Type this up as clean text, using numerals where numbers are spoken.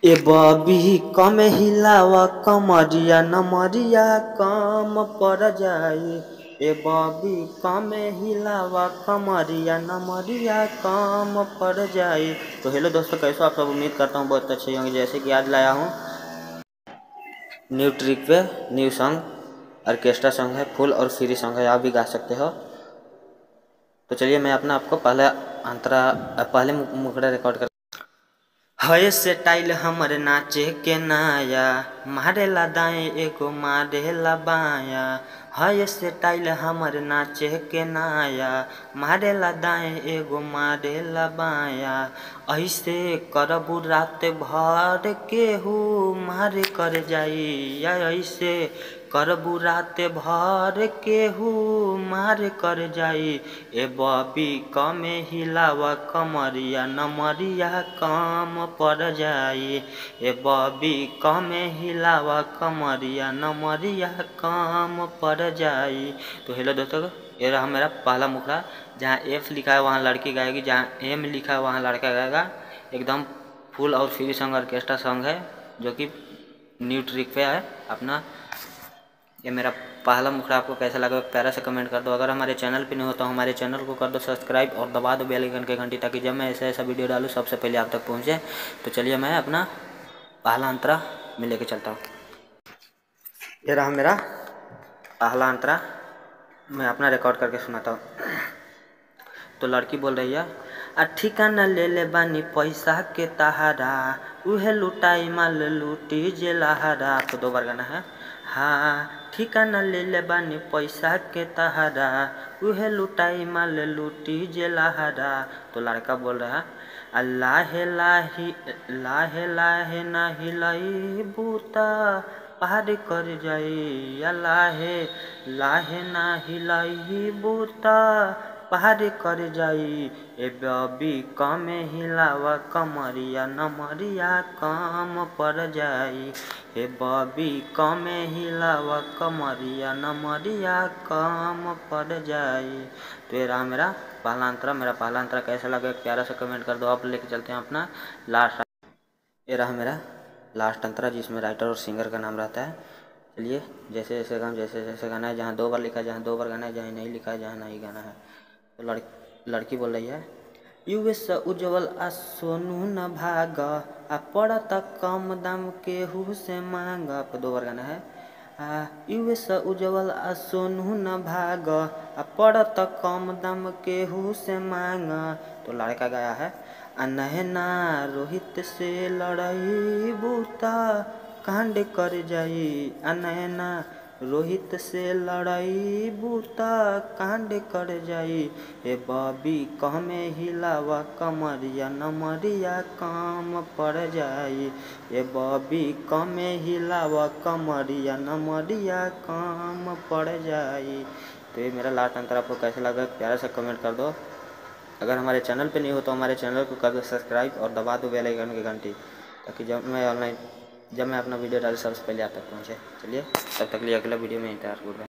ए बबी कम हिलावा कमरिया नमरिया कम पड़ जाई। ए बबी कम हिलावा कमरिया नमरिया कम पड़ जाई। तो हेलो दोस्तों, कैसे आप सब? उम्मीद करता हूँ बहुत अच्छे होंगे। जैसे कि आज लाया हूँ न्यू ट्रिक पे न्यू सॉन्ग, ऑर्केस्ट्रा सॉन्ग है, फुल और फ्री सॉन्ग है, आप भी गा सकते हो। तो चलिए मैं अपना आपको पहले मुखड़ा रिकॉर्ड कर। हय से टाइल हमर नाचे के नाया, मारेला दाएं एगो मारेला बाया। हय से टाइल हमर नाचे के नाया, मारेला दाएं एगो मारेला बाया। ऐसे करबू रात भर केहू मारे कर जाई। ऐसे करबू रात भर केहू मारे कर जाई। ए बबी कमे हिलावा कमरिया नमरिया कम पड़ जाई। ए बबी कमे हिलावा कमरिया नमरिया कम पड़ जाई। तो हेलो दोस्तों, ये रहा मेरा पहला मुखड़ा। जहाँ एफ लिखा है वहाँ लड़की गाएगी, जहाँ एम लिखा है वहाँ लड़का गाएगा। एकदम फुल और फ्री सॉन्ग, ऑर्केस्ट्रा सॉन्ग है, जो कि न्यू ट्रिक पे है अपना। ये मेरा पहला मुखड़ा आपको कैसा लगा प्यारा से कमेंट कर दो। अगर हमारे चैनल पे नहीं हो तो हमारे चैनल को कर दो सब्सक्राइब और दबा दो बेल आइकन की घंटी, ताकि जब मैं ऐसा वीडियो डालूँ सबसे पहले आप तक पहुँचे। तो चलिए मैं अपना पहला अंतरा में लेके चलता हूँ। ये रहा मेरा पहला अंतरा, मैं अपना रिकॉर्ड करके सुनाता हूँ। तो लड़की बोल रही है, आ ठिकाना ले ले बानी पैसा के तहारा, उहे लुटाई माल लूटी जे लहारा। तो 2 बार गाना है। हाँ, ठिकाना ले ले बानी पैसा के तहारा, उहे लुटाई माल लूटी जे लहारा। तो लड़का बोल रहा है, लाहे लाही लाहे लाहे ना हिलाई बूता पार कर जाई। लाहे लाहे ना हिलाई बूता पार कर जाई। ए बबी कमे हिलावा कमरिया नमरिया कम पड़ जाई। ए बबी कमे हिलावा कमरिया नमरिया कम पड़ जाई। तो ये रहा मेरा पहला अंतरा। मेरा पहला अंतरा कैसा लगा प्यारा सा कमेंट कर दो। आप लेके चलते हैं अपना लास्ट। ये रहा मेरा लास्ट अंतरा, जिसमें राइटर और सिंगर का नाम रहता है। चलिए जैसे जैसे गाना है, जहाँ 2 बार लिखा है जहाँ 2 बार गाना है, जहाँ नहीं लिखा है जहाँ नहीं गाना है। तो लड़की बोल रही है, यूएस उज्जवल आ सोनू न भाग, आ पड़त कम दाम केहू से मांग। आपको 2 बार गाना है। यूएस उज्जवल आ सोनू न भाग, आ पड़त कम दाम केहू से मांग। तो लड़का गाया है, नहना रोहित से लड़ाई बूता कांड कर जाई। नहना रोहित से लड़ाई बूता कांड कर जाई। ए बबी कमे हिलावा कमरिया नमरिया काम पड़ जाई। ए बबी कमे हिलावा कमरिया नमरिया काम पड़ जाई। तो ये मेरा लास्ट अंतर आपको कैसा लगा प्यारा सा कमेंट कर दो। अगर हमारे चैनल पे नहीं हो तो हमारे चैनल को कर दो सब्सक्राइब और दबा दो बेल आइकन की घंटी, ताकि जब मैं अपना वीडियो डालूँ सबसे पहले आप तक पहुँचे। चलिए तब तक लिए अगला वीडियो में इंतजार कर रहे हैं।